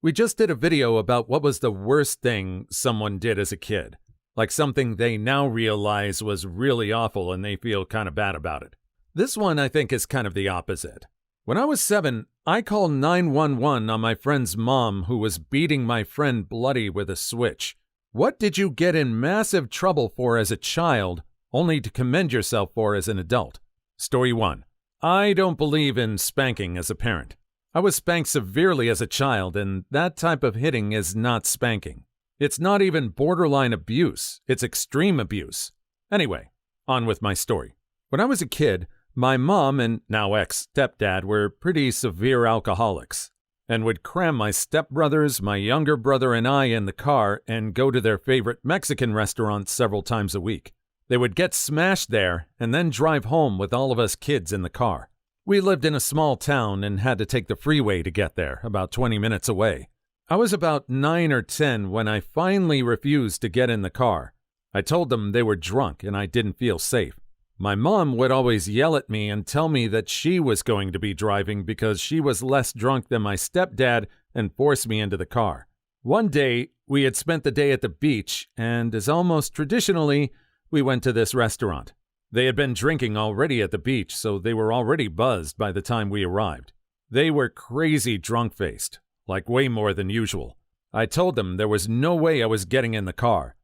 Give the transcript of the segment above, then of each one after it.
We just did a video about what was the worst thing someone did as a kid, like something they now realize was really awful and they feel kind of bad about it. This one, I think, is kind of the opposite. When I was 7, I called 911 on my friend's mom who was beating my friend bloody with a switch. What did you get in massive trouble for as a child, only to commend yourself for as an adult? Story 1. I don't believe in spanking as a parent. I was spanked severely as a child, and that type of hitting is not spanking. It's not even borderline abuse, it's extreme abuse. Anyway, on with my story. When I was a kid, my mom and now ex-stepdad were pretty severe alcoholics and would cram my stepbrothers, my younger brother, and I in the car and go to their favorite Mexican restaurant several times a week. They would get smashed there and then drive home with all of us kids in the car. We lived in a small town and had to take the freeway to get there, about 20 minutes away. I was about 9 or 10 when I finally refused to get in the car. I told them they were drunk and I didn't feel safe. My mom would always yell at me and tell me that she was going to be driving because she was less drunk than my stepdad and force me into the car. One day, we had spent the day at the beach, and as almost traditionally, we went to this restaurant. They had been drinking already at the beach, so they were already buzzed by the time we arrived. They were crazy drunk-faced, like way more than usual. I told them there was no way I was getting in the car.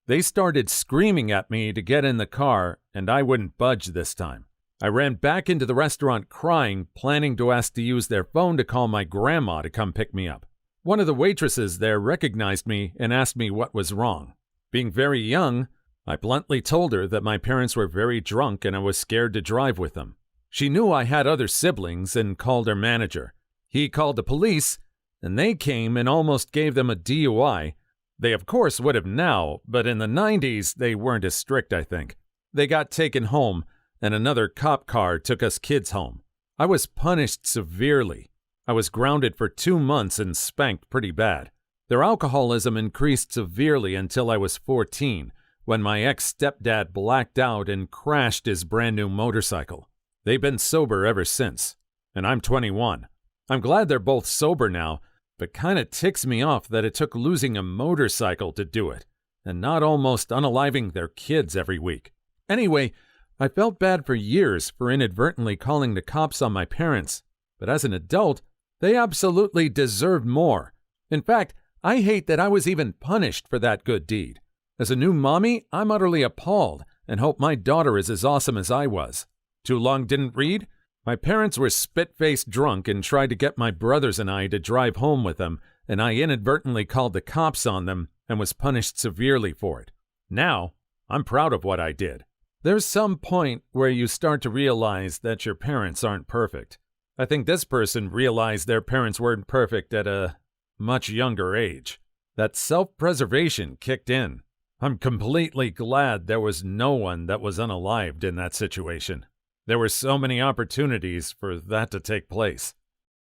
They started screaming at me to get in the car, and I wouldn't budge this time. I ran back into the restaurant crying, planning to ask to use their phone to call my grandma to come pick me up. One of the waitresses there recognized me and asked me what was wrong. Being very young, I bluntly told her that my parents were very drunk and I was scared to drive with them. She knew I had other siblings and called her manager. He called the police, and they came and almost gave them a DUI. They of course would have now, but in the 90s they weren't as strict, I think. They got taken home, and another cop car took us kids home. I was punished severely. I was grounded for 2 months and spanked pretty bad. Their alcoholism increased severely until I was 14, when my ex-stepdad blacked out and crashed his brand new motorcycle. They've been sober ever since, and I'm 21. I'm glad they're both sober now, but kinda ticks me off that it took losing a motorcycle to do it, and not almost unaliving their kids every week. Anyway, I felt bad for years for inadvertently calling the cops on my parents, but as an adult, they absolutely deserved more. In fact, I hate that I was even punished for that good deed. As a new mommy, I'm utterly appalled and hope my daughter is as awesome as I was. Too long didn't read? My parents were spit-faced drunk and tried to get my brothers and I to drive home with them, and I inadvertently called the cops on them and was punished severely for it. Now, I'm proud of what I did. There's some point where you start to realize that your parents aren't perfect. I think this person realized their parents weren't perfect at a much younger age. That self-preservation kicked in. I'm completely glad there was no one that was unalived in that situation. There were so many opportunities for that to take place.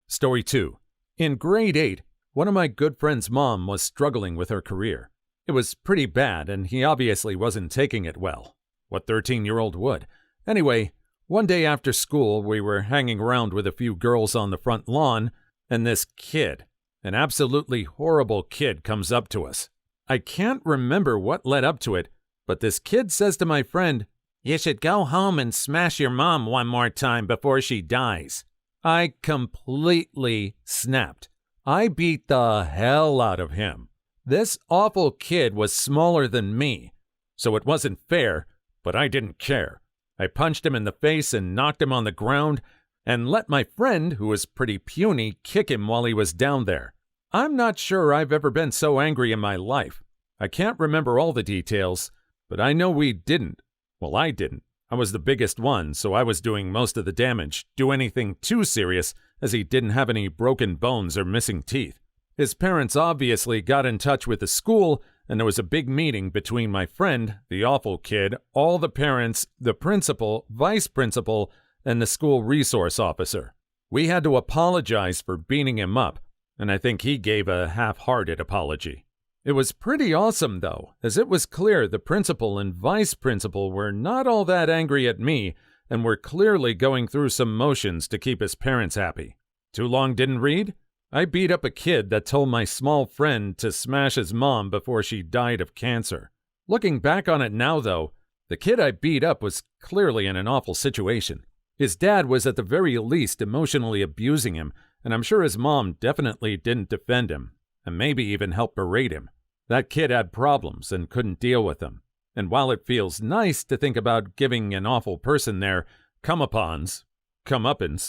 Story 2. In grade 8, one of my good friend's mom was struggling with her career. It was pretty bad, and he obviously wasn't taking it well. What 13-year-old would? Anyway, one day after school, we were hanging around with a few girls on the front lawn, and this kid, an absolutely horrible kid, comes up to us. I can't remember what led up to it, but this kid says to my friend, "You should go home and smash your mom one more time before she dies." I completely snapped. I beat the hell out of him. This awful kid was smaller than me, so it wasn't fair, but I didn't care. I punched him in the face and knocked him on the ground and let my friend, who was pretty puny, kick him while he was down there. I'm not sure I've ever been so angry in my life. I can't remember all the details, but I know we didn't. Well, I didn't. I was the biggest one, so I was doing most of the damage. Do anything too serious, as he didn't have any broken bones or missing teeth. His parents obviously got in touch with the school, and there was a big meeting between my friend, the awful kid, all the parents, the principal, vice principal, and the school resource officer. We had to apologize for beating him up, and I think he gave a half-hearted apology. It was pretty awesome, though, as it was clear the principal and vice principal were not all that angry at me and were clearly going through some motions to keep his parents happy. Too long didn't read? I beat up a kid that told my small friend to smash his mom before she died of cancer. Looking back on it now, though, the kid I beat up was clearly in an awful situation. His dad was at the very least emotionally abusing him, and I'm sure his mom definitely didn't defend him, and maybe even help berate him. That kid had problems and couldn't deal with them. And while it feels nice to think about giving an awful person their comeuppance,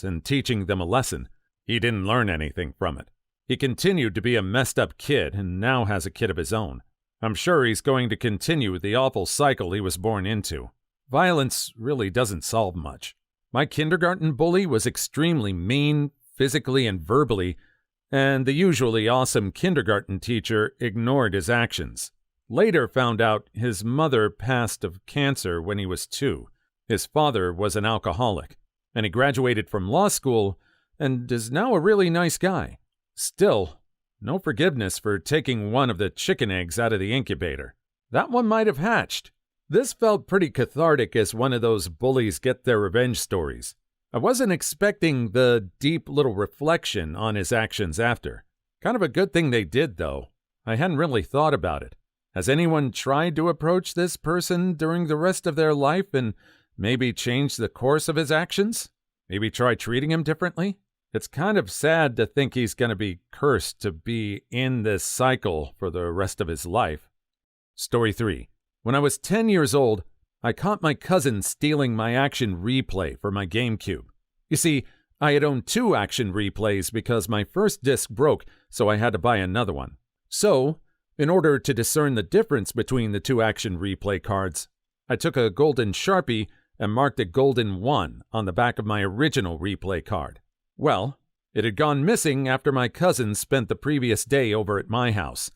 and teaching them a lesson, he didn't learn anything from it. He continued to be a messed up kid and now has a kid of his own. I'm sure he's going to continue the awful cycle he was born into. Violence really doesn't solve much. My kindergarten bully was extremely mean, physically and verbally, and the usually awesome kindergarten teacher ignored his actions. Later found out his mother passed of cancer when he was 2. His father was an alcoholic, and he graduated from law school and is now a really nice guy. Still, no forgiveness for taking one of the chicken eggs out of the incubator. That one might have hatched. This felt pretty cathartic as one of those bullies get their revenge stories. I wasn't expecting the deep little reflection on his actions after. Kind of a good thing they did, though. I hadn't really thought about it. Has anyone tried to approach this person during the rest of their life and maybe change the course of his actions? Maybe try treating him differently? It's kind of sad to think he's going to be cursed to be in this cycle for the rest of his life. Story 3. When I was 10 years old, I caught my cousin stealing my action replay for my GameCube. You see, I had owned 2 action replays because my first disc broke, so I had to buy another one. So, in order to discern the difference between the 2 action replay cards, I took a golden Sharpie and marked a golden 1 on the back of my original replay card. Well, it had gone missing after my cousin spent the previous day over at my house,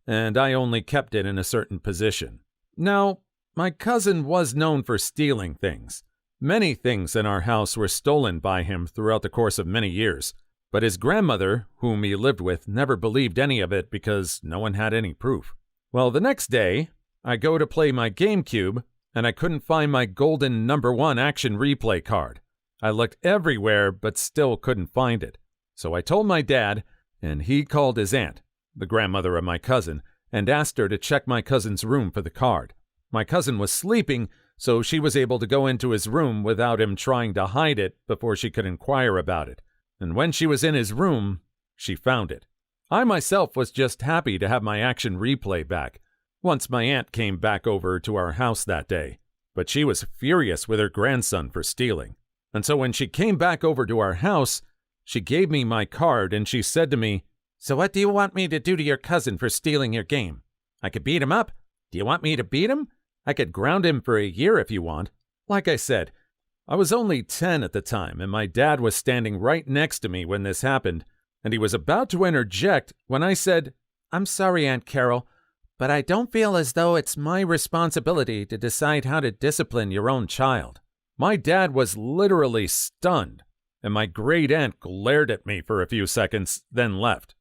and I only kept it in a certain position. Now, my cousin was known for stealing things. Many things in our house were stolen by him throughout the course of many years, but his grandmother, whom he lived with, never believed any of it because no one had any proof. Well, the next day, I go to play my GameCube, and I couldn't find my golden number 1 action replay card. I looked everywhere, but still couldn't find it. So I told my dad, and he called his aunt, the grandmother of my cousin, and asked her to check my cousin's room for the card. My cousin was sleeping, so she was able to go into his room without him trying to hide it before she could inquire about it. And when she was in his room, she found it. I myself was just happy to have my action replay back, once my aunt came back over to our house that day. But she was furious with her grandson for stealing. And so when she came back over to our house, she gave me my card and she said to me, "So what do you want me to do to your cousin for stealing your game? I could beat him up? Do you want me to beat him? I could ground him for a year if you want." Like I said, I was only 10 at the time, and my dad was standing right next to me when this happened, and he was about to interject when I said, "I'm sorry, Aunt Carol, but I don't feel as though it's my responsibility to decide how to discipline your own child." My dad was literally stunned, and my great aunt glared at me for a few seconds, then left.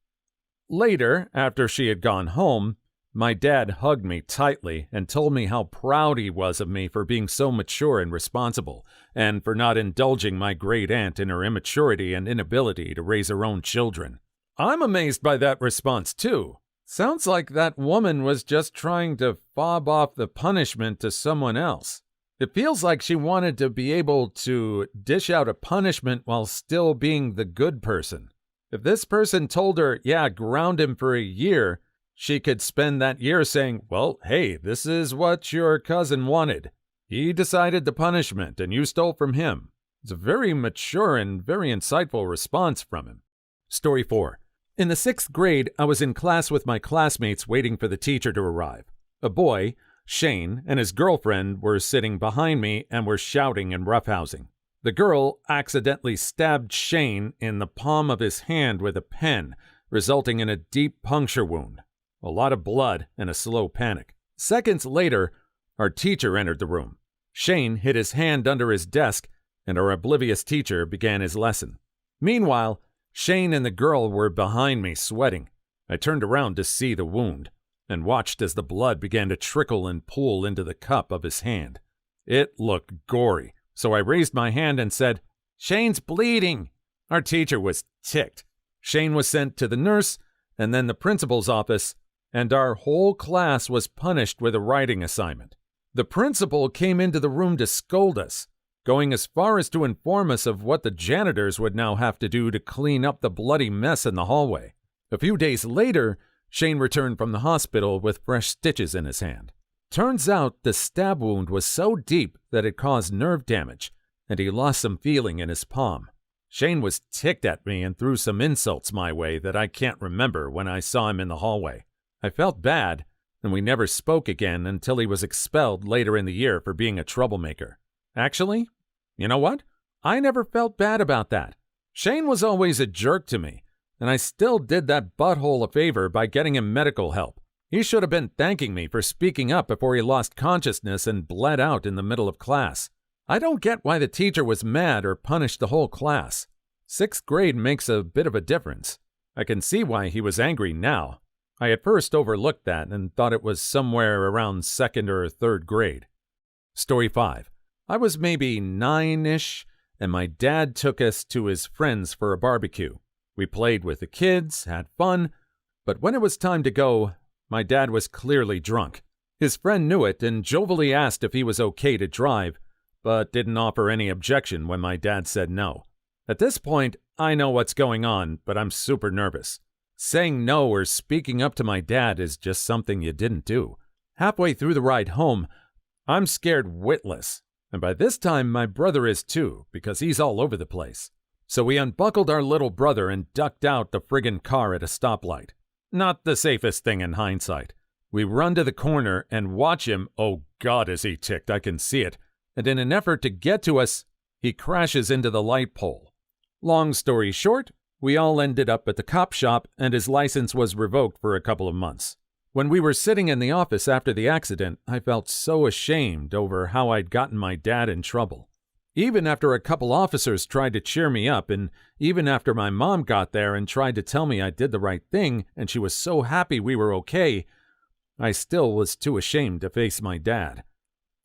Later, after she had gone home, my dad hugged me tightly and told me how proud he was of me for being so mature and responsible, and for not indulging my great aunt in her immaturity and inability to raise her own children. I'm amazed by that response, too. Sounds like that woman was just trying to fob off the punishment to someone else. It feels like she wanted to be able to dish out a punishment while still being the good person. If this person told her, "Yeah, ground him for a year," she could spend that year saying, "Well, hey, this is what your cousin wanted. He decided the punishment and you stole from him." It's a very mature and very insightful response from him. Story 4. In the 6th grade, I was in class with my classmates waiting for the teacher to arrive. A boy, Shane, and his girlfriend were sitting behind me and were shouting and roughhousing. The girl accidentally stabbed Shane in the palm of his hand with a pen, resulting in a deep puncture wound, a lot of blood, and a slow panic. Seconds later, our teacher entered the room. Shane hid his hand under his desk, and our oblivious teacher began his lesson. Meanwhile, Shane and the girl were behind me sweating. I turned around to see the wound, and watched as the blood began to trickle and pool into the cup of his hand. It looked gory, so I raised my hand and said, "Shane's bleeding." Our teacher was ticked. Shane was sent to the nurse and then the principal's office, and our whole class was punished with a writing assignment. The principal came into the room to scold us, going as far as to inform us of what the janitors would now have to do to clean up the bloody mess in the hallway. A few days later, Shane returned from the hospital with fresh stitches in his hand. Turns out the stab wound was so deep that it caused nerve damage, and he lost some feeling in his palm. Shane was ticked at me and threw some insults my way that I can't remember when I saw him in the hallway. I felt bad, and we never spoke again until he was expelled later in the year for being a troublemaker. Actually, you know what? I never felt bad about that. Shane was always a jerk to me, and I still did that butthole a favor by getting him medical help. He should have been thanking me for speaking up before he lost consciousness and bled out in the middle of class. I don't get why the teacher was mad or punished the whole class. 6th grade makes a bit of a difference. I can see why he was angry now. I at first overlooked that and thought it was somewhere around 2nd or 3rd grade. Story 5. I was maybe 9-ish, and my dad took us to his friends for a barbecue. We played with the kids, had fun, but when it was time to go, my dad was clearly drunk. His friend knew it and jovially asked if he was okay to drive, but didn't offer any objection when my dad said no. At this point, I know what's going on, but I'm super nervous. Saying no or speaking up to my dad is just something you didn't do. Halfway through the ride home, I'm scared witless, and by this time my brother is too, because he's all over the place. So we unbuckled our little brother and ducked out the friggin' car at a stoplight. Not the safest thing in hindsight. We run to the corner and watch him, oh God is he ticked, I can see it, and in an effort to get to us, he crashes into the light pole. Long story short, we all ended up at the cop shop and his license was revoked for a couple of months. When we were sitting in the office after the accident, I felt so ashamed over how I'd gotten my dad in trouble. Even after a couple officers tried to cheer me up, and even after my mom got there and tried to tell me I did the right thing and she was so happy we were okay, I still was too ashamed to face my dad.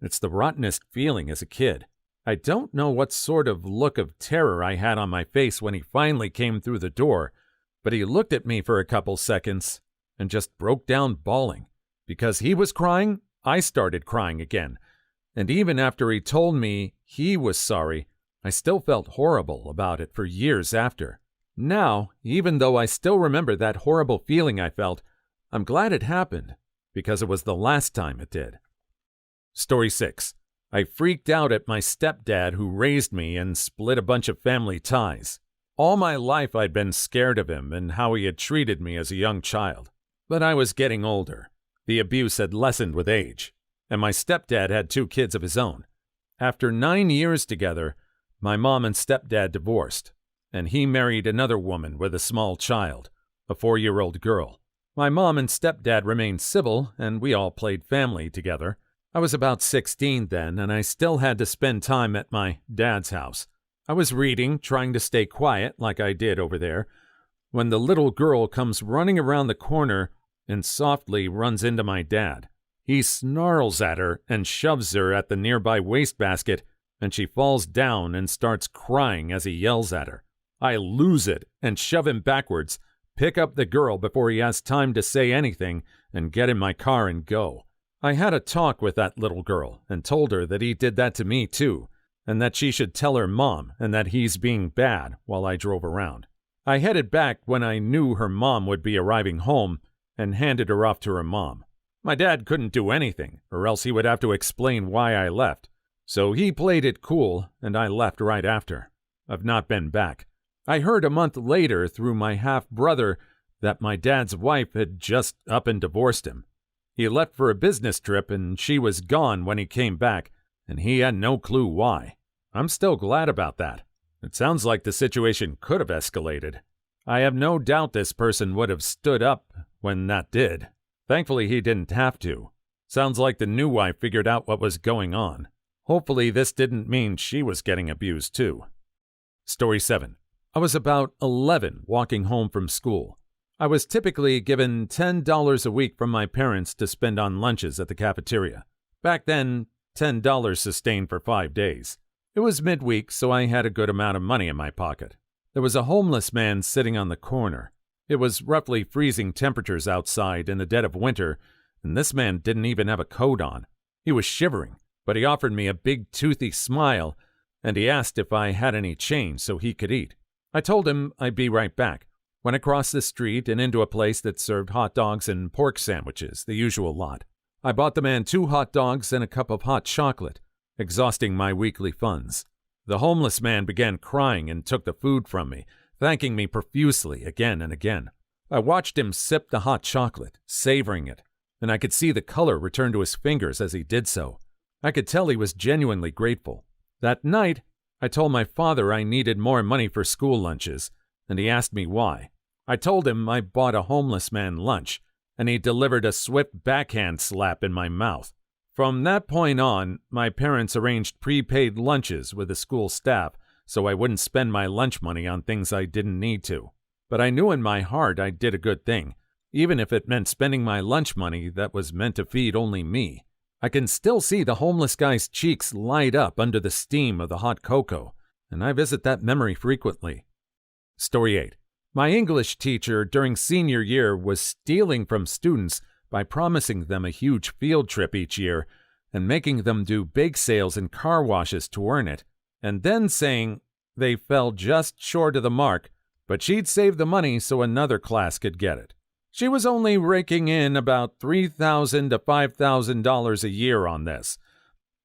It's the rottenest feeling as a kid. I don't know what sort of look of terror I had on my face when he finally came through the door, but he looked at me for a couple seconds and just broke down bawling. Because he was crying, I started crying again. And even after he told me he was sorry, I still felt horrible about it for years after. Now, even though I still remember that horrible feeling I felt, I'm glad it happened, because it was the last time it did. Story 6. I freaked out at my stepdad who raised me and split a bunch of family ties. All my life I'd been scared of him and how he had treated me as a young child. But I was getting older. The abuse had lessened with age, and my stepdad had 2 kids of his own. After 9 years together, my mom and stepdad divorced, and he married another woman with a small child, a 4-year-old girl. My mom and stepdad remained civil, and we all played family together. I was about 16 then, and I still had to spend time at my dad's house. I was reading, trying to stay quiet like I did over there, when the little girl comes running around the corner and softly runs into my dad. He snarls at her and shoves her at the nearby wastebasket, and she falls down and starts crying as he yells at her. I lose it and shove him backwards, pick up the girl before he has time to say anything, and get in my car and go. I had a talk with that little girl and told her that he did that to me too, and that she should tell her mom and that he's being bad while I drove around. I headed back when I knew her mom would be arriving home and handed her off to her mom. My dad couldn't do anything, or else he would have to explain why I left. So he played it cool, and I left right after. I've not been back. I heard a month later through my half-brother that my dad's wife had just up and divorced him. He left for a business trip, and she was gone when he came back, and he had no clue why. I'm still glad about that. It sounds like the situation could have escalated. I have no doubt this person would have stood up when that did. Thankfully, he didn't have to. Sounds like the new wife figured out what was going on. Hopefully, this didn't mean she was getting abused too. Story 7. I was about 11 walking home from school. I was typically given $10 a week from my parents to spend on lunches at the cafeteria. Back then, $10 sustained for 5 days. It was midweek, so I had a good amount of money in my pocket. There was a homeless man sitting on the corner. It was roughly freezing temperatures outside in the dead of winter, and this man didn't even have a coat on. He was shivering, but he offered me a big toothy smile, and he asked if I had any change so he could eat. I told him I'd be right back. Went across the street and into a place that served hot dogs and pork sandwiches, the usual lot. I bought the man 2 hot dogs and a cup of hot chocolate, exhausting my weekly funds. The homeless man began crying and took the food from me, thanking me profusely again and again. I watched him sip the hot chocolate, savoring it, and I could see the color return to his fingers as he did so. I could tell he was genuinely grateful. That night, I told my father I needed more money for school lunches, and he asked me why. I told him I bought a homeless man lunch, and he delivered a swift backhand slap in my mouth. From that point on, my parents arranged prepaid lunches with the school staff so I wouldn't spend my lunch money on things I didn't need to. But I knew in my heart I did a good thing, even if it meant spending my lunch money that was meant to feed only me. I can still see the homeless guy's cheeks light up under the steam of the hot cocoa, and I visit that memory frequently. Story 8. My English teacher during senior year was stealing from students by promising them a huge field trip each year and making them do bake sales and car washes to earn it, and then saying they fell just short of the mark, but she'd save the money so another class could get it. She was only raking in about $3,000 to $5,000 a year on this,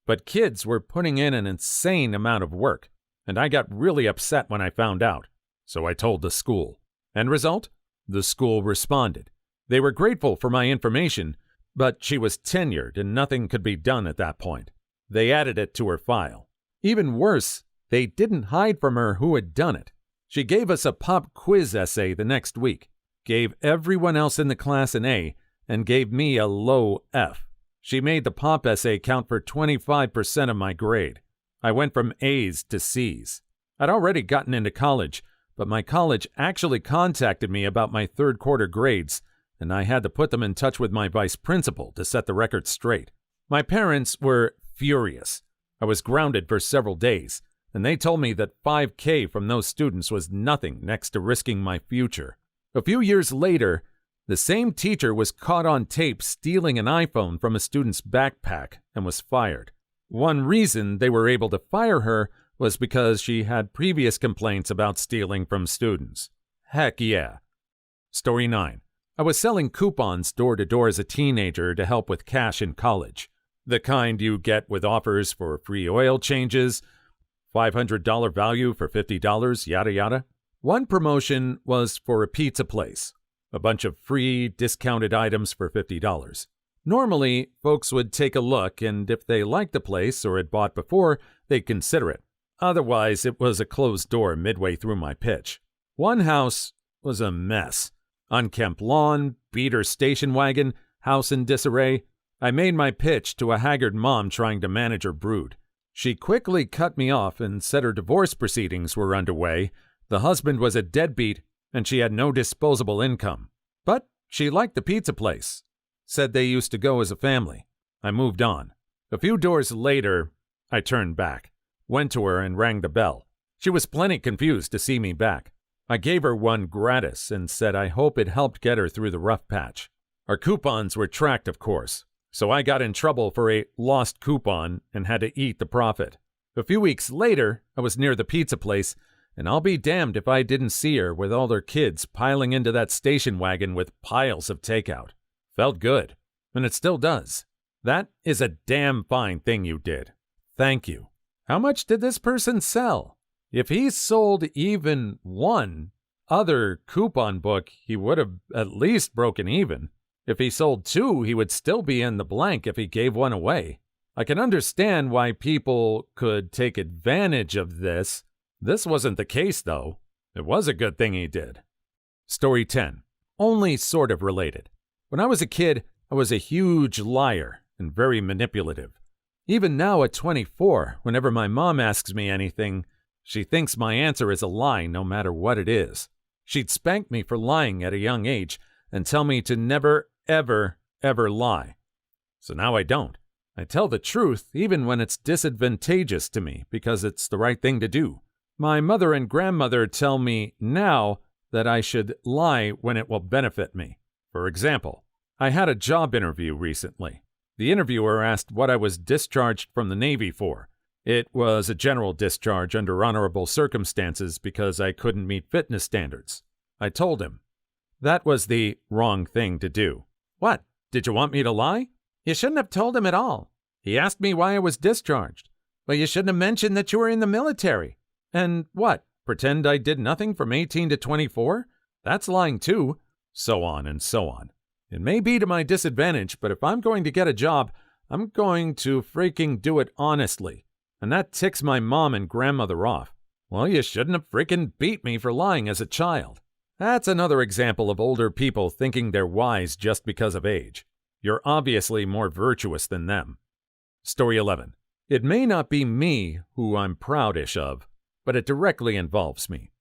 but kids were putting in an insane amount of work, and I got really upset when I found out, so I told the school. End result? The school responded. They were grateful for my information, but she was tenured and nothing could be done at that point. They added it to her file. Even worse, they didn't hide from her who had done it. She gave us a pop quiz essay the next week, gave everyone else in the class an A, and gave me a low F. She made the pop essay count for 25% of my grade. I went from A's to C's. I'd already gotten into college, but my college actually contacted me about my third quarter grades, and I had to put them in touch with my vice principal to set the record straight. My parents were furious. I was grounded for several days, and they told me that $5,000 from those students was nothing next to risking my future. A few years later, the same teacher was caught on tape stealing an iPhone from a student's backpack and was fired. One reason they were able to fire her was because she had previous complaints about stealing from students. Heck yeah. Story 9. I was selling coupons door to door as a teenager to help with cash in college. The kind you get with offers for free oil changes, $500 value for $50, yada yada. One promotion was for a pizza place. A bunch of free, discounted items for $50. Normally, folks would take a look, and if they liked the place or had bought before, they'd consider it. Otherwise, it was a closed door midway through my pitch. One house was a mess. Unkempt lawn, beater station wagon, house in disarray. I made my pitch to a haggard mom trying to manage her brood. She quickly cut me off and said her divorce proceedings were underway. The husband was a deadbeat, and she had no disposable income. But she liked the pizza place. Said they used to go as a family. I moved on. A few doors later, I turned back, went to her and rang the bell. She was plenty confused to see me back. I gave her one gratis and said I hope it helped get her through the rough patch. Our coupons were tracked, of course, so I got in trouble for a lost coupon and had to eat the profit. A few weeks later, I was near the pizza place, and I'll be damned if I didn't see her with all their kids piling into that station wagon with piles of takeout. Felt good, and it still does. That is a damn fine thing you did. Thank you. How much did this person sell? If he sold even one other coupon book, he would have at least broken even. If he sold two, he would still be in the blank if he gave one away. I can understand why people could take advantage of this. This wasn't the case, though. It was a good thing he did. Story 10. Only sort of related. When I was a kid, I was a huge liar and very manipulative. Even now at 24, whenever my mom asks me anything, she thinks my answer is a lie no matter what it is. She'd spank me for lying at a young age and tell me to never, ever, ever lie. So now I don't. I tell the truth even when it's disadvantageous to me because it's the right thing to do. My mother and grandmother tell me now that I should lie when it will benefit me. For example, I had a job interview recently. The interviewer asked what I was discharged from the Navy for. It was a general discharge under honorable circumstances because I couldn't meet fitness standards. I told him. That was the wrong thing to do. What? Did you want me to lie? You shouldn't have told him at all. He asked me why I was discharged. Well, you shouldn't have mentioned that you were in the military. And what? Pretend I did nothing from 18 to 24? That's lying too. So on and so on. It may be to my disadvantage, but if I'm going to get a job, I'm going to freaking do it honestly. And that ticks my mom and grandmother off. Well, you shouldn't have freaking beat me for lying as a child. That's another example of older people thinking they're wise just because of age. You're obviously more virtuous than them. Story 11. It may not be me who I'm proudish of, but it directly involves me.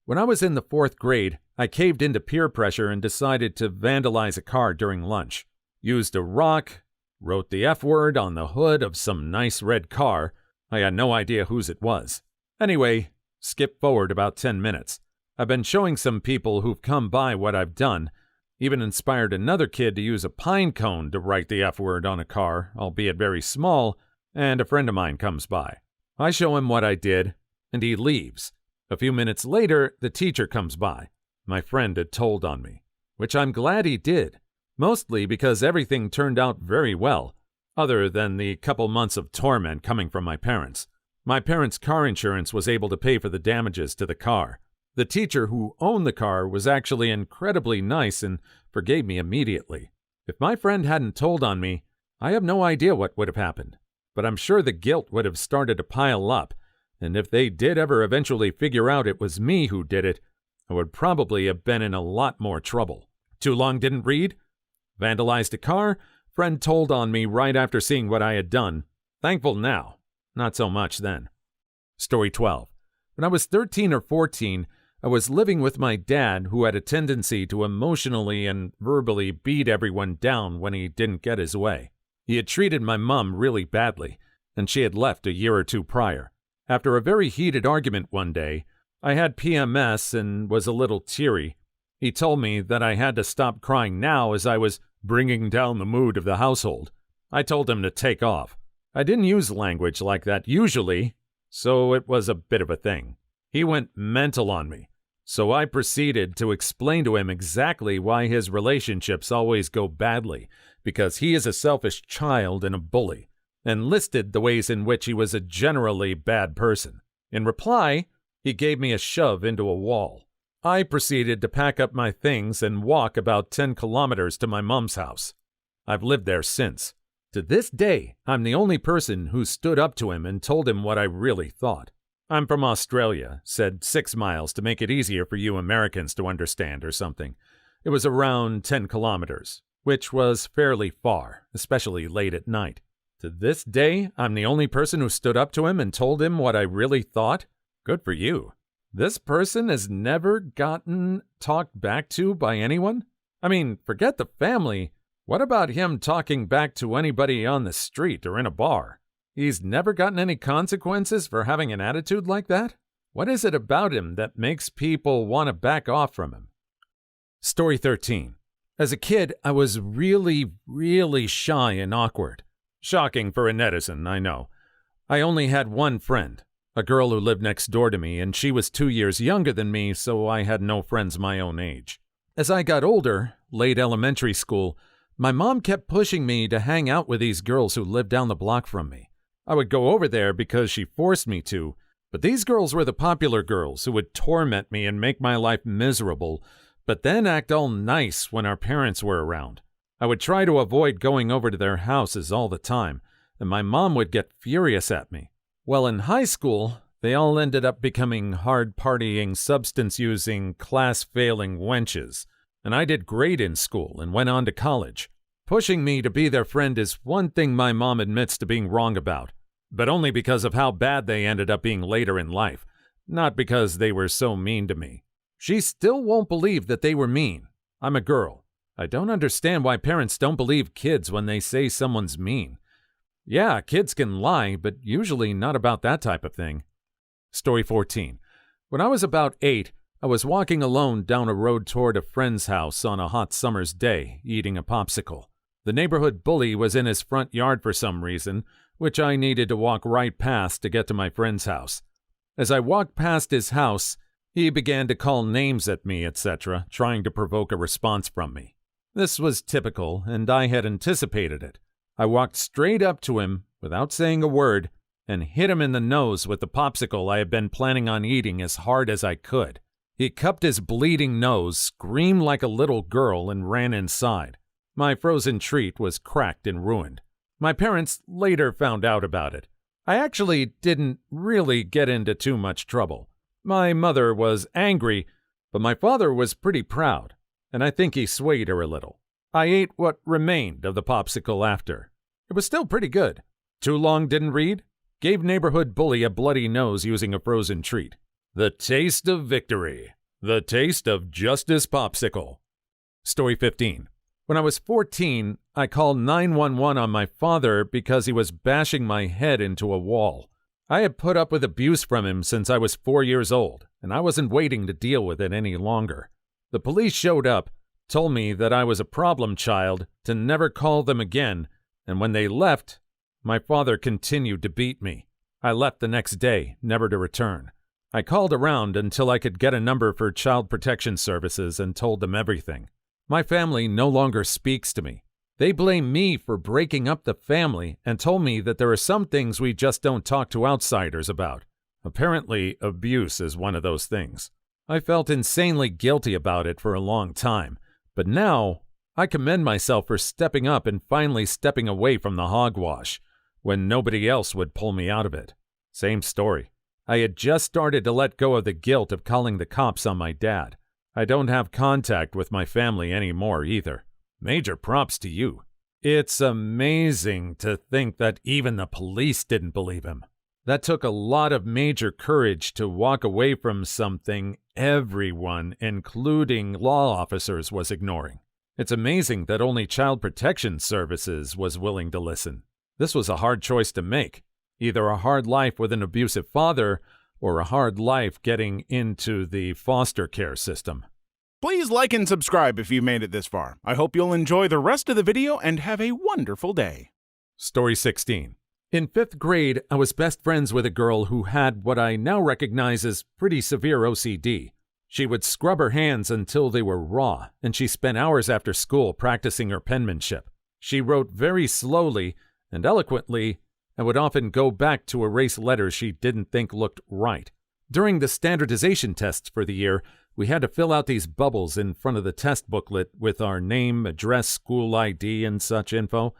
When I was in the 4th grade, I caved into peer pressure and decided to vandalize a car during lunch. Used a rock, wrote the F word on the hood of some nice red car. I had no idea whose it was. Anyway, skip forward about 10 minutes. I've been showing some people who've come by what I've done. Even inspired another kid to use a pine cone to write the F word on a car, albeit very small, and a friend of mine comes by. I show him what I did, and he leaves. A few minutes later, the teacher comes by. My friend had told on me, which I'm glad he did, mostly because everything turned out very well, other than the couple months of torment coming from my parents. My parents' car insurance was able to pay for the damages to the car. The teacher who owned the car was actually incredibly nice and forgave me immediately. If my friend hadn't told on me, I have no idea what would have happened, but I'm sure the guilt would have started to pile up, and if they did ever eventually figure out it was me who did it, I would probably have been in a lot more trouble. Too long didn't read? Vandalized a car? Friend told on me right after seeing what I had done. Thankful now. Not so much then. Story 12. When I was 13 or 14, I was living with my dad, who had a tendency to emotionally and verbally beat everyone down when he didn't get his way. He had treated my mom really badly, and she had left a year or two prior. After a very heated argument one day, I had PMS and was a little teary. He told me that I had to stop crying now as I was bringing down the mood of the household. I told him to take off. I didn't use language like that usually, so it was a bit of a thing. He went mental on me, so I proceeded to explain to him exactly why his relationships always go badly, because he is a selfish child and a bully, and listed the ways in which he was a generally bad person. In reply, he gave me a shove into a wall. I proceeded to pack up my things and walk about 10 kilometers to my mom's house. I've lived there since. To this day, I'm the only person who stood up to him and told him what I really thought. I'm from Australia, said 6 miles to make it easier for you Americans to understand or something. It was around 10 kilometers, which was fairly far, especially late at night. To this day, I'm the only person who stood up to him and told him what I really thought? Good for you. This person has never gotten talked back to by anyone? I mean, forget the family. What about him talking back to anybody on the street or in a bar? He's never gotten any consequences for having an attitude like that? What is it about him that makes people want to back off from him? Story 13. As a kid, I was really shy and awkward. Shocking for a netizen, I know. I only had one friend, a girl who lived next door to me, and she was 2 years younger than me, so I had no friends my own age. As I got older, late elementary school, my mom kept pushing me to hang out with these girls who lived down the block from me. I would go over there because she forced me to, but these girls were the popular girls who would torment me and make my life miserable, but then act all nice when our parents were around. I would try to avoid going over to their houses all the time, and my mom would get furious at me. Well, in high school, they all ended up becoming hard-partying, substance-using, class-failing wenches, and I did great in school and went on to college. Pushing me to be their friend is one thing my mom admits to being wrong about, but only because of how bad they ended up being later in life, not because they were so mean to me. She still won't believe that they were mean. I'm a girl. I don't understand why parents don't believe kids when they say someone's mean. Yeah, kids can lie, but usually not about that type of thing. Story 14. When I was about 8, I was walking alone down a road toward a friend's house on a hot summer's day, eating a popsicle. The neighborhood bully was in his front yard for some reason, which I needed to walk right past to get to my friend's house. As I walked past his house, he began to call names at me, etc., trying to provoke a response from me. This was typical, and I had anticipated it. I walked straight up to him, without saying a word, and hit him in the nose with the popsicle I had been planning on eating as hard as I could. He cupped his bleeding nose, screamed like a little girl, and ran inside. My frozen treat was cracked and ruined. My parents later found out about it. I actually didn't really get into too much trouble. My mother was angry, but my father was pretty proud, and I think he swayed her a little. I ate what remained of the popsicle after. It was still pretty good. Too long didn't read? Gave neighborhood bully a bloody nose using a frozen treat. The taste of victory. The taste of Justice Popsicle. Story 15. When I was 14, I called 911 on my father because he was bashing my head into a wall. I had put up with abuse from him since I was 4 years old, and I wasn't waiting to deal with it any longer. The police showed up, told me that I was a problem child, to never call them again, and when they left, my father continued to beat me. I left the next day, never to return. I called around until I could get a number for Child Protection Services and told them everything. My family no longer speaks to me. They blame me for breaking up the family and told me that there are some things we just don't talk to outsiders about. Apparently, abuse is one of those things. I felt insanely guilty about it for a long time, but now I commend myself for stepping up and finally stepping away from the hogwash when nobody else would pull me out of it. Same story. I had just started to let go of the guilt of calling the cops on my dad. I don't have contact with my family anymore either. Major props to you. It's amazing to think that even the police didn't believe him. That took a lot of major courage to walk away from something everyone, including law officers, was ignoring. It's amazing that only Child Protection Services was willing to listen. This was a hard choice to make. Either a hard life with an abusive father or a hard life getting into the foster care system. Please like and subscribe if you made it this far. I hope you'll enjoy the rest of the video and have a wonderful day. Story 16. In 5th grade, I was best friends with a girl who had what I now recognize as pretty severe OCD. She would scrub her hands until they were raw, and she spent hours after school practicing her penmanship. She wrote very slowly and eloquently, and would often go back to erase letters she didn't think looked right. During the standardization tests for the year, we had to fill out these bubbles in front of the test booklet with our name, address, school ID, and such info.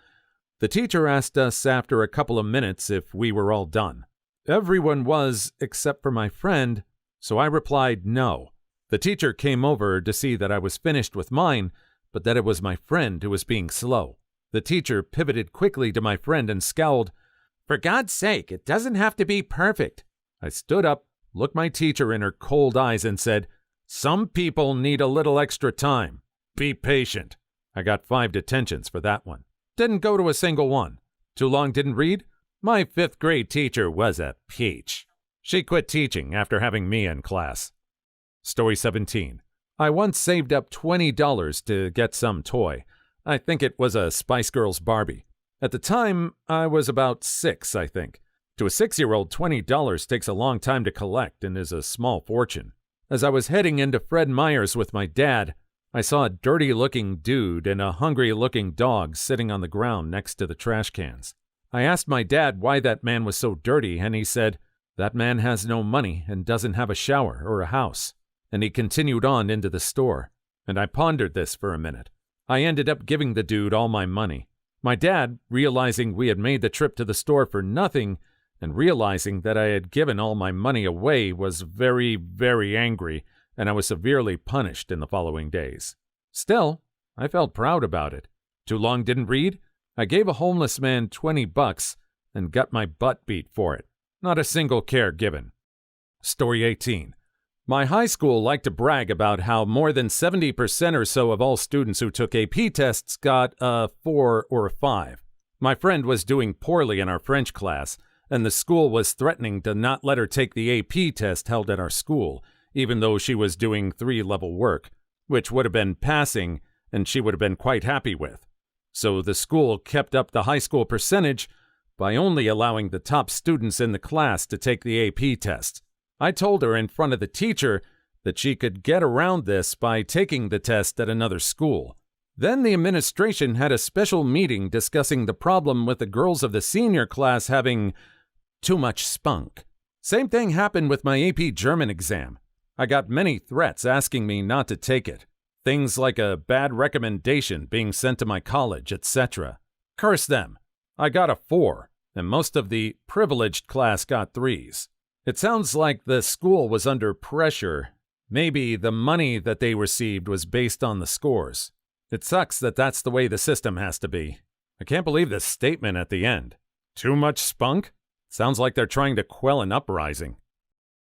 The teacher asked us after a couple of minutes if we were all done. Everyone was, except for my friend, so I replied no. The teacher came over to see that I was finished with mine, but that it was my friend who was being slow. The teacher pivoted quickly to my friend and scowled, "For God's sake, it doesn't have to be perfect." I stood up, looked my teacher in her cold eyes, and said, "Some people need a little extra time. Be patient." I got 5 detentions for that one. Didn't go to a single one. Too long didn't read? My 5th grade teacher was a peach. She quit teaching after having me in class. Story 17. I once saved up $20 to get some toy. I think it was a Spice Girls Barbie. At the time, I was about 6, I think. To a 6-year-old, $20 takes a long time to collect and is a small fortune. As I was heading into Fred Meyer's with my dad, I saw a dirty-looking dude and a hungry-looking dog sitting on the ground next to the trash cans. I asked my dad why that man was so dirty, and he said, "That man has no money and doesn't have a shower or a house." And he continued on into the store. And I pondered this for a minute. I ended up giving the dude all my money. My dad, realizing we had made the trip to the store for nothing, and realizing that I had given all my money away, was very, very angry, and I was severely punished in the following days. Still, I felt proud about it. Too long didn't read? I gave a homeless man $20 and got my butt beat for it. Not a single care given. Story 18. My high school liked to brag about how more than 70% or so of all students who took AP tests got a 4 or a 5. My friend was doing poorly in our French class, and the school was threatening to not let her take the AP test held at our school, even though she was doing 3-level work, which would have been passing and she would have been quite happy with. So the school kept up the high school percentage by only allowing the top students in the class to take the AP test. I told her in front of the teacher that she could get around this by taking the test at another school. Then the administration had a special meeting discussing the problem with the girls of the senior class having too much spunk. Same thing happened with my AP German exam. I got many threats asking me not to take it. Things like a bad recommendation being sent to my college, etc. Curse them. I got a 4, and most of the privileged class got 3s. It sounds like the school was under pressure. Maybe the money that they received was based on the scores. It sucks that that's the way the system has to be. I can't believe this statement at the end. Too much spunk? Sounds like they're trying to quell an uprising.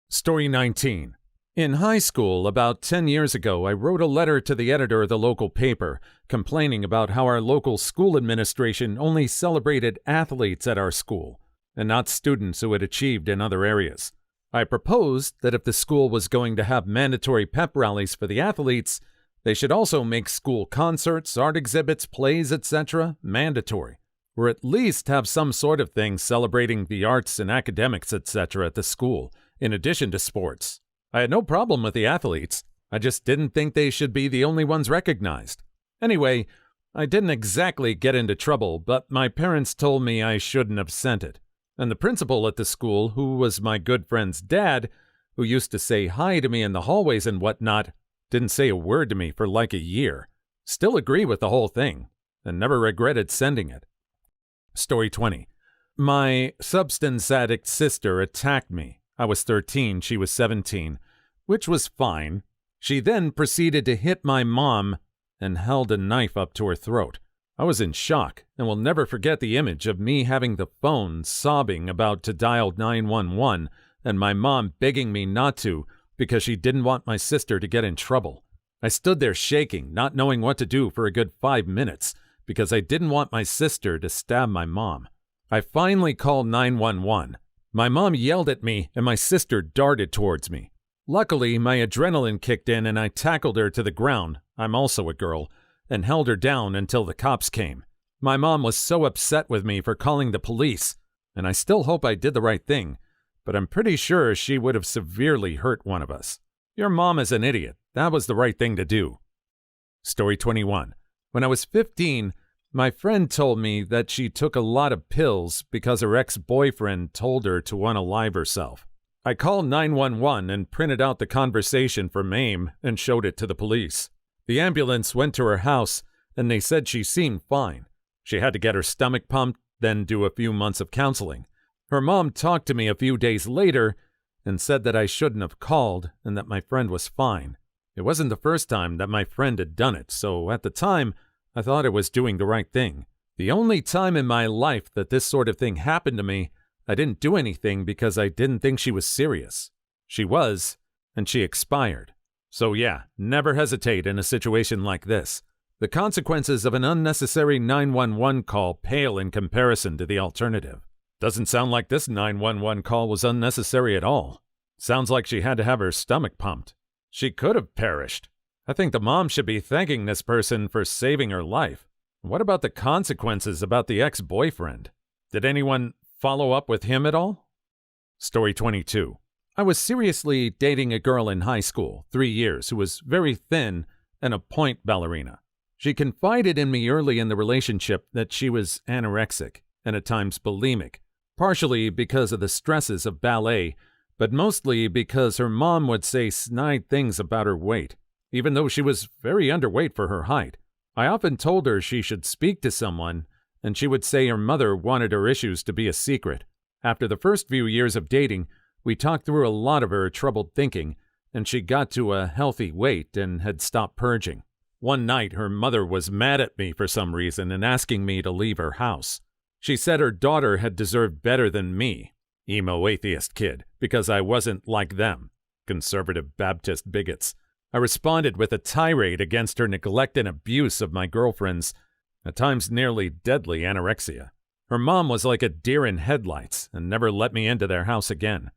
Story 19. In high school, about 10 years ago, I wrote a letter to the editor of the local paper, complaining about how our local school administration only celebrated athletes at our school, and not students who had achieved in other areas. I proposed that if the school was going to have mandatory pep rallies for the athletes, they should also make school concerts, art exhibits, plays, etc. mandatory, or at least have some sort of thing celebrating the arts and academics, etc. at the school, in addition to sports. I had no problem with the athletes. I just didn't think they should be the only ones recognized. Anyway, I didn't exactly get into trouble, but my parents told me I shouldn't have sent it. And the principal at the school, who was my good friend's dad, who used to say hi to me in the hallways and whatnot, didn't say a word to me for like a year. Still agree with the whole thing, and never regretted sending it. Story 20. My substance addict sister attacked me. I was 13, she was 17, which was fine. She then proceeded to hit my mom and held a knife up to her throat. I was in shock and will never forget the image of me having the phone sobbing about to dial 911 and my mom begging me not to because she didn't want my sister to get in trouble. I stood there shaking, not knowing what to do for a good 5 minutes because I didn't want my sister to stab my mom. I finally called 911. My mom yelled at me and my sister darted towards me. Luckily, my adrenaline kicked in and I tackled her to the ground, I'm also a girl, and held her down until the cops came. My mom was so upset with me for calling the police, and I still hope I did the right thing, but I'm pretty sure she would have severely hurt one of us. Your mom is an idiot. That was the right thing to do. Story 21. When I was 15, my friend told me that she took a lot of pills because her ex-boyfriend told her to unalive herself. I called 911 and printed out the conversation from AIM and showed it to the police. The ambulance went to her house and they said she seemed fine. She had to get her stomach pumped, then do a few months of counseling. Her mom talked to me a few days later and said that I shouldn't have called and that my friend was fine. It wasn't the first time that my friend had done it, so at the time, I thought I was doing the right thing. The only time in my life that this sort of thing happened to me, I didn't do anything because I didn't think she was serious. She was, and she expired. So yeah, never hesitate in a situation like this. The consequences of an unnecessary 911 call pale in comparison to the alternative. Doesn't sound like this 911 call was unnecessary at all. Sounds like she had to have her stomach pumped. She could have perished. I think the mom should be thanking this person for saving her life. What about the consequences about the ex-boyfriend? Did anyone follow up with him at all? Story 22. I was seriously dating a girl in high school, 3 years, who was very thin and a point ballerina. She confided in me early in the relationship that she was anorexic and at times bulimic, partially because of the stresses of ballet, but mostly because her mom would say snide things about her weight, even though she was very underweight for her height. I often told her she should speak to someone, and she would say her mother wanted her issues to be a secret. After the first few years of dating, we talked through a lot of her troubled thinking, and she got to a healthy weight and had stopped purging. One night, her mother was mad at me for some reason and asking me to leave her house. She said her daughter had deserved better than me, emo atheist kid, because I wasn't like them, conservative Baptist bigots. I responded with a tirade against her neglect and abuse of my girlfriend's, at times nearly deadly anorexia. Her mom was like a deer in headlights and never let me into their house again.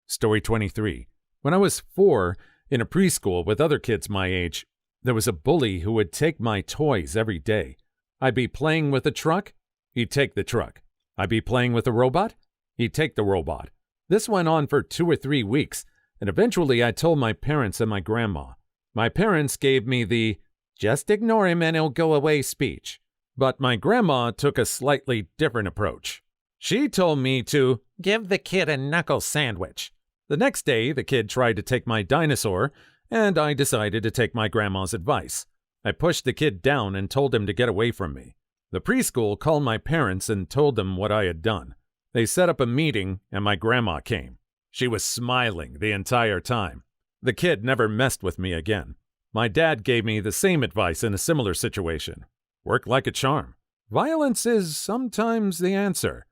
Story 23. When I was 4, in a preschool with other kids my age, there was a bully who would take my toys every day. I'd be playing with a truck, he'd take the truck. I'd be playing with a robot, he'd take the robot. This went on for 2 or 3 weeks, and eventually I told my parents and my grandma. My parents gave me the, "just ignore him and he'll go away" speech. But my grandma took a slightly different approach. She told me to give the kid a knuckle sandwich. The next day, the kid tried to take my dinosaur, and I decided to take my grandma's advice. I pushed the kid down and told him to get away from me. The preschool called my parents and told them what I had done. They set up a meeting, and my grandma came. She was smiling the entire time. The kid never messed with me again. My dad gave me the same advice in a similar situation. Work like a charm. Violence is sometimes the answer.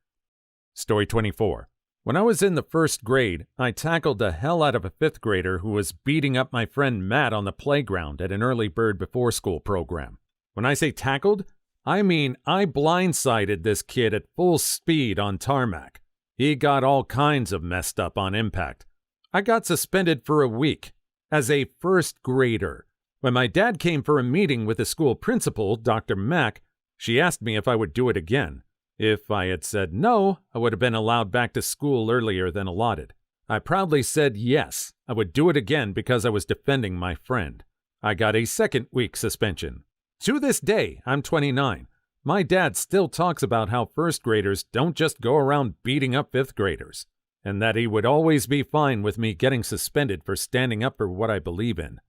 Story 24. When I was in the 1st grade, I tackled the hell out of a 5th grader who was beating up my friend Matt on the playground at an early bird before school program. When I say tackled, I mean I blindsided this kid at full speed on tarmac. He got all kinds of messed up on impact. I got suspended for a week as a 1st grader. When my dad came for a meeting with the school principal, Dr. Mack, she asked me if I would do it again. If I had said no, I would have been allowed back to school earlier than allotted. I proudly said yes, I would do it again because I was defending my friend. I got a 2nd week suspension. To this day, I'm 29. My dad still talks about how 1st graders don't just go around beating up 5th graders, and that he would always be fine with me getting suspended for standing up for what I believe in.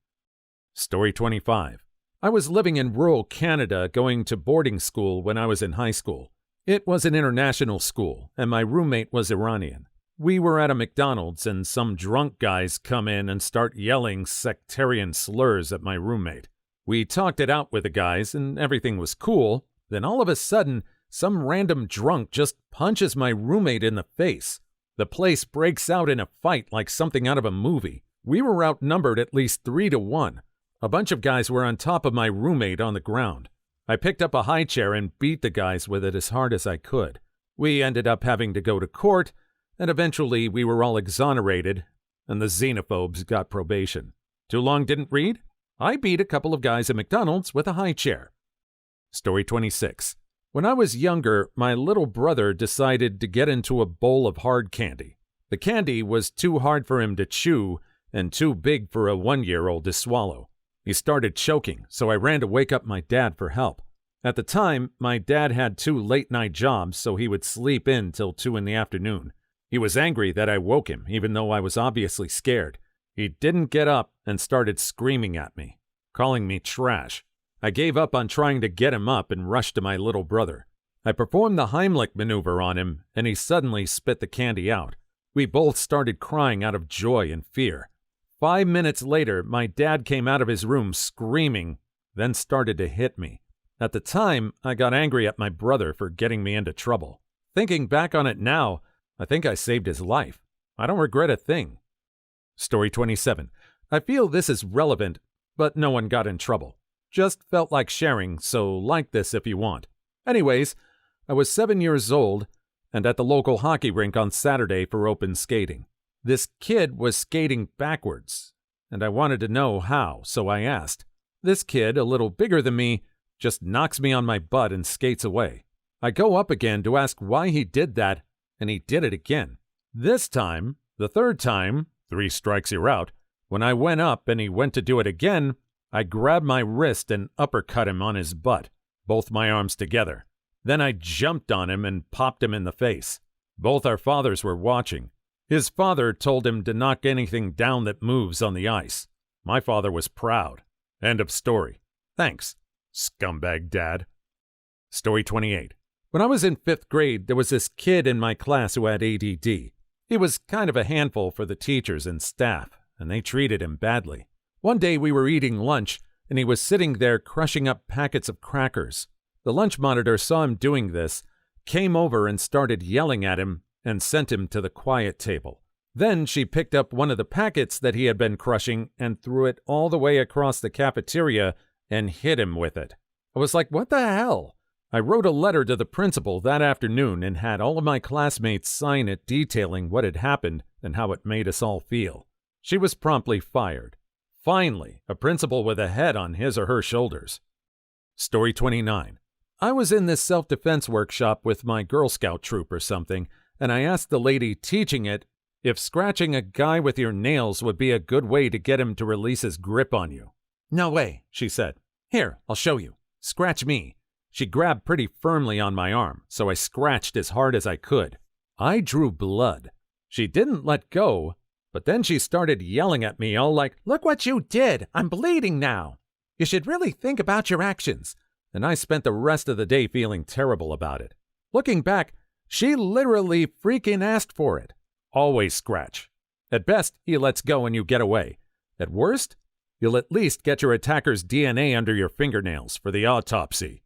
Story 25. I was living in rural Canada going to boarding school when I was in high school. It was an international school, and my roommate was Iranian. We were at a McDonald's, and some drunk guys come in and start yelling sectarian slurs at my roommate. We talked it out with the guys, and everything was cool. Then all of a sudden, some random drunk just punches my roommate in the face. The place breaks out in a fight like something out of a movie. We were outnumbered at least 3-1. A bunch of guys were on top of my roommate on the ground. I picked up a high chair and beat the guys with it as hard as I could. We ended up having to go to court, and eventually we were all exonerated, and the xenophobes got probation. Too long didn't read? I beat a couple of guys at McDonald's with a high chair. Story 26. When I was younger, my little brother decided to get into a bowl of hard candy. The candy was too hard for him to chew and too big for a 1-year-old to swallow. He started choking, so I ran to wake up my dad for help. At the time, my dad had 2 late-night jobs, so he would sleep in till 2 in the afternoon. He was angry that I woke him, even though I was obviously scared. He didn't get up and started screaming at me, calling me trash. I gave up on trying to get him up and rushed to my little brother. I performed the Heimlich maneuver on him, and he suddenly spit the candy out. We both started crying out of joy and fear. 5 minutes later, my dad came out of his room screaming, then started to hit me. At the time, I got angry at my brother for getting me into trouble. Thinking back on it now, I think I saved his life. I don't regret a thing. Story 27. I feel this is relevant, but no one got in trouble. Just felt like sharing, so like this if you want. Anyways, I was 7 years old and at the local hockey rink on Saturday for open skating. This kid was skating backwards, and I wanted to know how, so I asked. This kid, a little bigger than me, just knocks me on my butt and skates away. I go up again to ask why he did that, and he did it again. This time, the 3rd time, 3 strikes you're out, when I went up and he went to do it again, I grabbed my wrist and uppercut him on his butt, both my arms together. Then I jumped on him and popped him in the face. Both our fathers were watching. His father told him to knock anything down that moves on the ice. My father was proud. End of story. Thanks, scumbag dad. Story 28. When I was in 5th grade, there was this kid in my class who had ADD. He was kind of a handful for the teachers and staff, and they treated him badly. One day we were eating lunch, and he was sitting there crushing up packets of crackers. The lunch monitor saw him doing this, came over and started yelling at him, and sent him to the quiet table. Then she picked up one of the packets that he had been crushing and threw it all the way across the cafeteria and hit him with it. I was like, what the hell? I wrote a letter to the principal that afternoon and had all of my classmates sign it detailing what had happened and how it made us all feel. She was promptly fired. Finally, a principal with a head on his or her shoulders. Story 29. I was in this self-defense workshop with my Girl Scout troop or something, and I asked the lady teaching it if scratching a guy with your nails would be a good way to get him to release his grip on you. No way, she said. Here, I'll show you. Scratch me. She grabbed pretty firmly on my arm, so I scratched as hard as I could. I drew blood. She didn't let go, but then she started yelling at me all like, "Look what you did! I'm bleeding now! You should really think about your actions." And I spent the rest of the day feeling terrible about it. Looking back, she literally freaking asked for it. Always scratch. At best, he lets go and you get away. At worst, you'll at least get your attacker's DNA under your fingernails for the autopsy.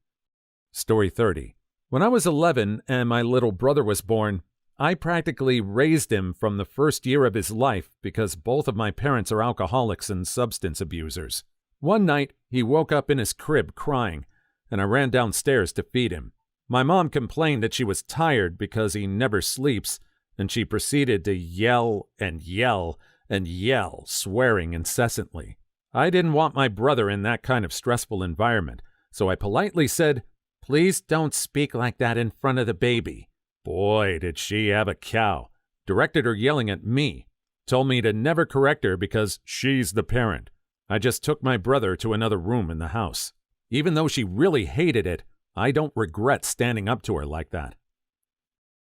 Story 30. When I was 11 and my little brother was born, I practically raised him from the first year of his life because both of my parents are alcoholics and substance abusers. One night, he woke up in his crib crying, and I ran downstairs to feed him. My mom complained that she was tired because he never sleeps, and she proceeded to yell and yell and yell, swearing incessantly. I didn't want my brother in that kind of stressful environment, so I politely said, "Please don't speak like that in front of the baby." Boy, did she have a cow. Directed her yelling at me. Told me to never correct her because she's the parent. I just took my brother to another room in the house. Even though she really hated it, I don't regret standing up to her like that.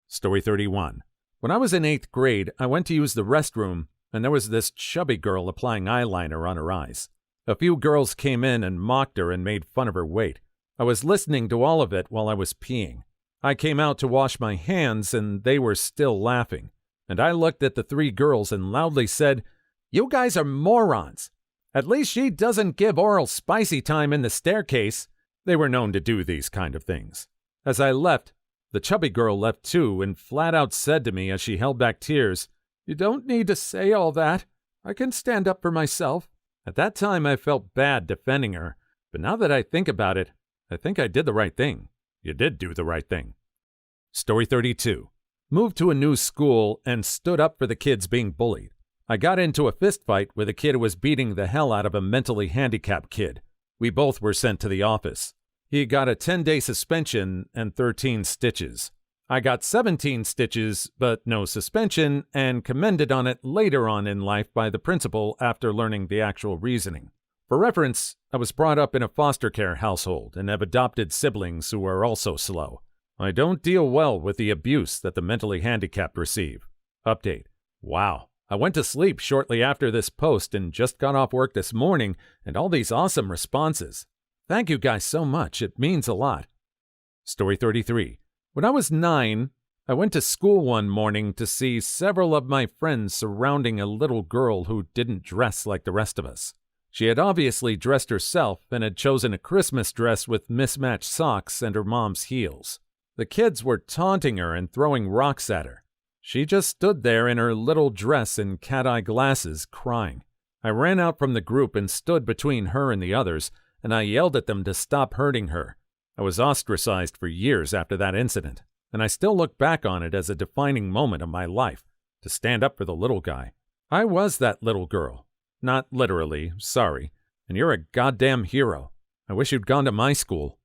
Story 31. When I was in 8th grade, I went to use the restroom, and there was this chubby girl applying eyeliner on her eyes. A few girls came in and mocked her and made fun of her weight. I was listening to all of it while I was peeing. I came out to wash my hands, and they were still laughing. And I looked at the 3 girls and loudly said, "You guys are morons. At least she doesn't give oral spicy time in the staircase." They were known to do these kind of things. As I left, the chubby girl left too and flat out said to me as she held back tears, "You don't need to say all that. I can stand up for myself." At that time, I felt bad defending her, but now that I think about it, I think I did the right thing. You did do the right thing. Story 32. Moved to a new school and stood up for the kids being bullied. I got into a fist fight with a kid who was beating the hell out of a mentally handicapped kid. We both were sent to the office. He got a 10-day suspension and 13 stitches. I got 17 stitches, but no suspension, and commended on it later on in life by the principal after learning the actual reasoning. For reference, I was brought up in a foster care household and have adopted siblings who are also slow. I don't deal well with the abuse that the mentally handicapped receive. Update. Wow. I went to sleep shortly after this post and just got off work this morning, and all these awesome responses. Thank you guys so much. It means a lot. Story 33. When I was 9, I went to school one morning to see several of my friends surrounding a little girl who didn't dress like the rest of us. She had obviously dressed herself and had chosen a Christmas dress with mismatched socks and her mom's heels. The kids were taunting her and throwing rocks at her. She just stood there in her little dress and cat-eye glasses, crying. I ran out from the group and stood between her and the others, and I yelled at them to stop hurting her. I was ostracized for years after that incident, and I still look back on it as a defining moment of my life, to stand up for the little guy. I was that little girl. Not literally, sorry, and you're a goddamn hero. I wish you'd gone to my school.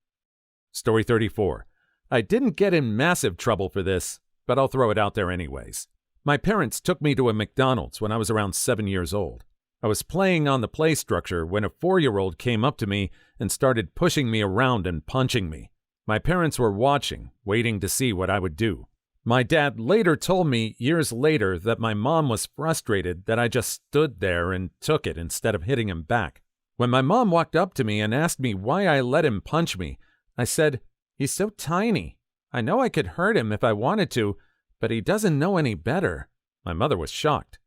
Story 34. I didn't get in massive trouble for this, but I'll throw it out there anyways. My parents took me to a McDonald's when I was around 7 years old. I was playing on the play structure when a 4-year-old came up to me and started pushing me around and punching me. My parents were watching, waiting to see what I would do. My dad later told me years later that my mom was frustrated that I just stood there and took it instead of hitting him back. When my mom walked up to me and asked me why I let him punch me, I said, "He's so tiny. I know I could hurt him if I wanted to, but he doesn't know any better." My mother was shocked.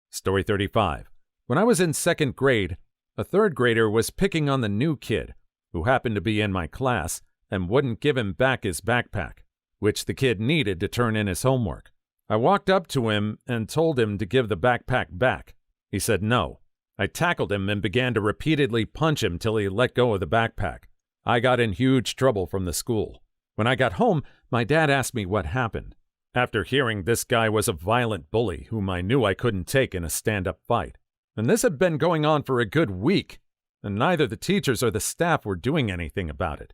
Story 35. When I was in 2nd grade, a 3rd grader was picking on the new kid, who happened to be in my class, and wouldn't give him back his backpack, which the kid needed to turn in his homework. I walked up to him and told him to give the backpack back. He said no. I tackled him and began to repeatedly punch him till he let go of the backpack. I got in huge trouble from the school. When I got home, my dad asked me what happened. After hearing this guy was a violent bully whom I knew I couldn't take in a stand-up fight. And this had been going on for a good week, and neither the teachers or the staff were doing anything about it.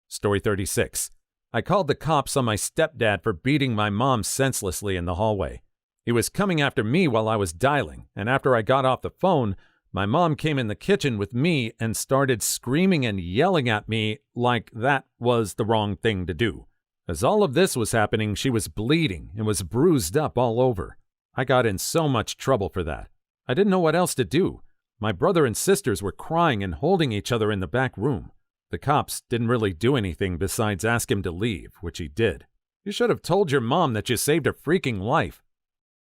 Story 36. I called the cops on my stepdad for beating my mom senselessly in the hallway. He was coming after me while I was dialing, and after I got off the phone, my mom came in the kitchen with me and started screaming and yelling at me like that was the wrong thing to do. As all of this was happening, she was bleeding and was bruised up all over. I got in so much trouble for that. I didn't know what else to do. My brother and sisters were crying and holding each other in the back room. The cops didn't really do anything besides ask him to leave, which he did. You should have told your mom that you saved her freaking life.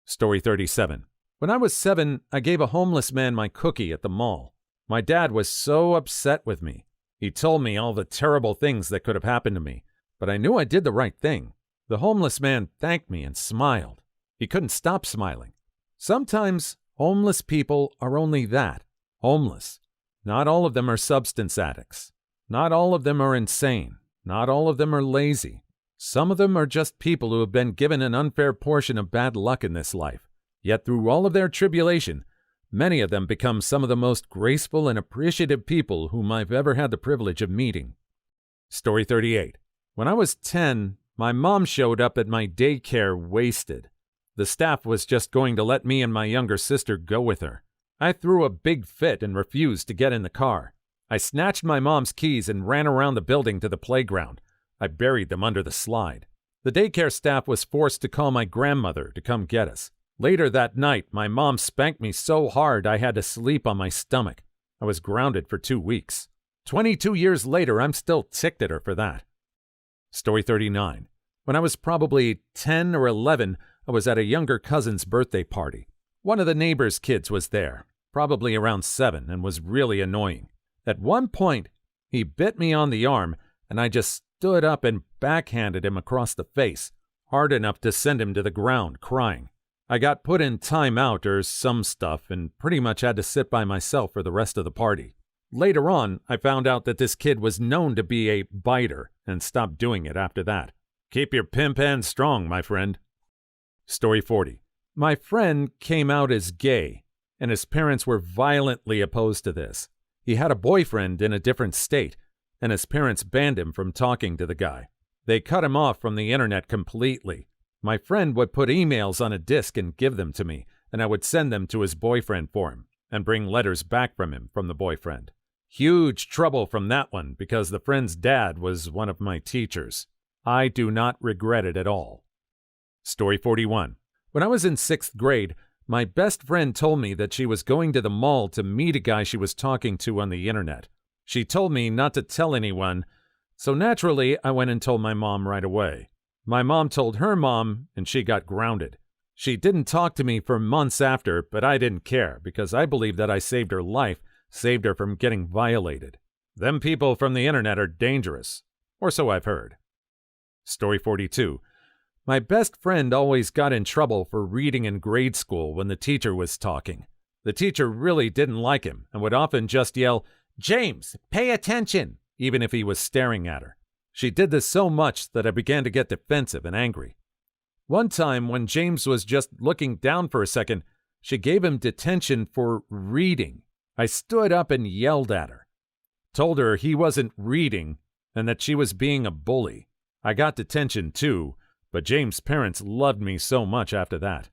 Story 37. When I was 7, I gave a homeless man my cookie at the mall. My dad was so upset with me. He told me all the terrible things that could have happened to me, but I knew I did the right thing. The homeless man thanked me and smiled. He couldn't stop smiling. Sometimes homeless people are only that, homeless. Not all of them are substance addicts. Not all of them are insane. Not all of them are lazy. Some of them are just people who have been given an unfair portion of bad luck in this life. Yet through all of their tribulation, many of them become some of the most graceful and appreciative people whom I've ever had the privilege of meeting. Story 38. When I was 10, my mom showed up at my daycare wasted. The staff was just going to let me and my younger sister go with her. I threw a big fit and refused to get in the car. I snatched my mom's keys and ran around the building to the playground. I buried them under the slide. The daycare staff was forced to call my grandmother to come get us. Later that night, my mom spanked me so hard I had to sleep on my stomach. I was grounded for 2 weeks. 22 years later, I'm still ticked at her for that. Story 39. When I was probably 10 or 11, I was at a younger cousin's birthday party. One of the neighbor's kids was there, probably around 7, and was really annoying. At one point, he bit me on the arm, and I just stood up and backhanded him across the face, hard enough to send him to the ground, crying. I got put in timeout or some stuff and pretty much had to sit by myself for the rest of the party. Later on, I found out that this kid was known to be a biter and stopped doing it after that. Keep your pimp hand strong, my friend. Story 40. My friend came out as gay, and his parents were violently opposed to this. He had a boyfriend in a different state, and his parents banned him from talking to the guy. They cut him off from the internet completely. My friend would put emails on a disc and give them to me, and I would send them to his boyfriend for him, and bring letters back from him from the boyfriend. Huge trouble from that one because the friend's dad was one of my teachers. I do not regret it at all. Story 41. When I was in 6th grade, my best friend told me that she was going to the mall to meet a guy she was talking to on the internet. She told me not to tell anyone, so naturally I went and told my mom right away. My mom told her mom, and she got grounded. She didn't talk to me for months after, but I didn't care because I believed that I saved her life, saved her from getting violated. Them people from the internet are dangerous, or so I've heard. Story 42. My best friend always got in trouble for reading in grade school when the teacher was talking. The teacher really didn't like him and would often just yell, "James, pay attention," even if he was staring at her. She did this so much that I began to get defensive and angry. One time, when James was just looking down for a second, she gave him detention for reading. I stood up and yelled at her. Told her he wasn't reading and that she was being a bully. I got detention too, but James' parents loved me so much after that.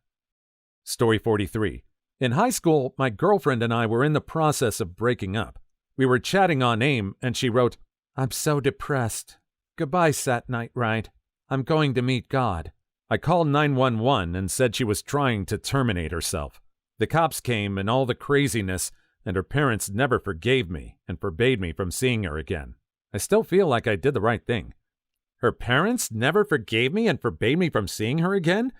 Story 43. In high school, my girlfriend and I were in the process of breaking up. We were chatting on AIM, and she wrote, "I'm so depressed. Goodbye, Sat Night Ride. I'm going to meet God." I called 911 and said she was trying to terminate herself. The cops came and all the craziness, and her parents never forgave me and forbade me from seeing her again. I still feel like I did the right thing. Her parents never forgave me and forbade me from seeing her again?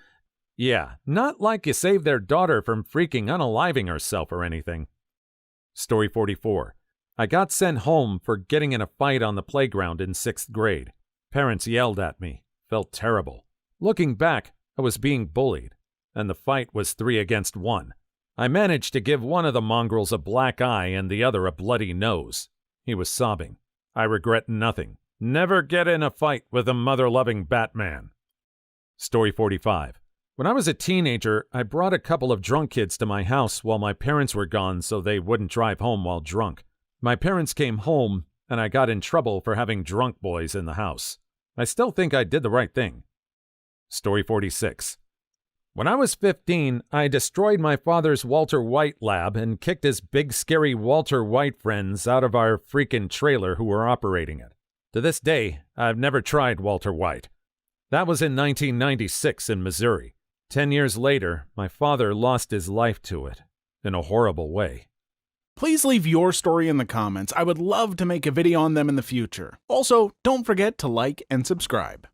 Yeah, not like you saved their daughter from freaking unaliving herself or anything. Story 44. I got sent home for getting in a fight on the playground in 6th grade. Parents yelled at me. Felt terrible. Looking back, I was being bullied, and the fight was 3 against 1. I managed to give one of the mongrels a black eye and the other a bloody nose. He was sobbing. I regret nothing. Never get in a fight with a mother-loving Batman. Story 45. When I was a teenager, I brought a couple of drunk kids to my house while my parents were gone so they wouldn't drive home while drunk. My parents came home, and I got in trouble for having drunk boys in the house. I still think I did the right thing. Story 46. When I was 15, I destroyed my father's Walter White lab and kicked his big scary Walter White friends out of our freaking trailer who were operating it. To this day, I've never tried Walter White. That was in 1996 in Missouri. 10 years later, my father lost his life to it, in a horrible way. Please leave your story in the comments. I would love to make a video on them in the future. Also, don't forget to like and subscribe.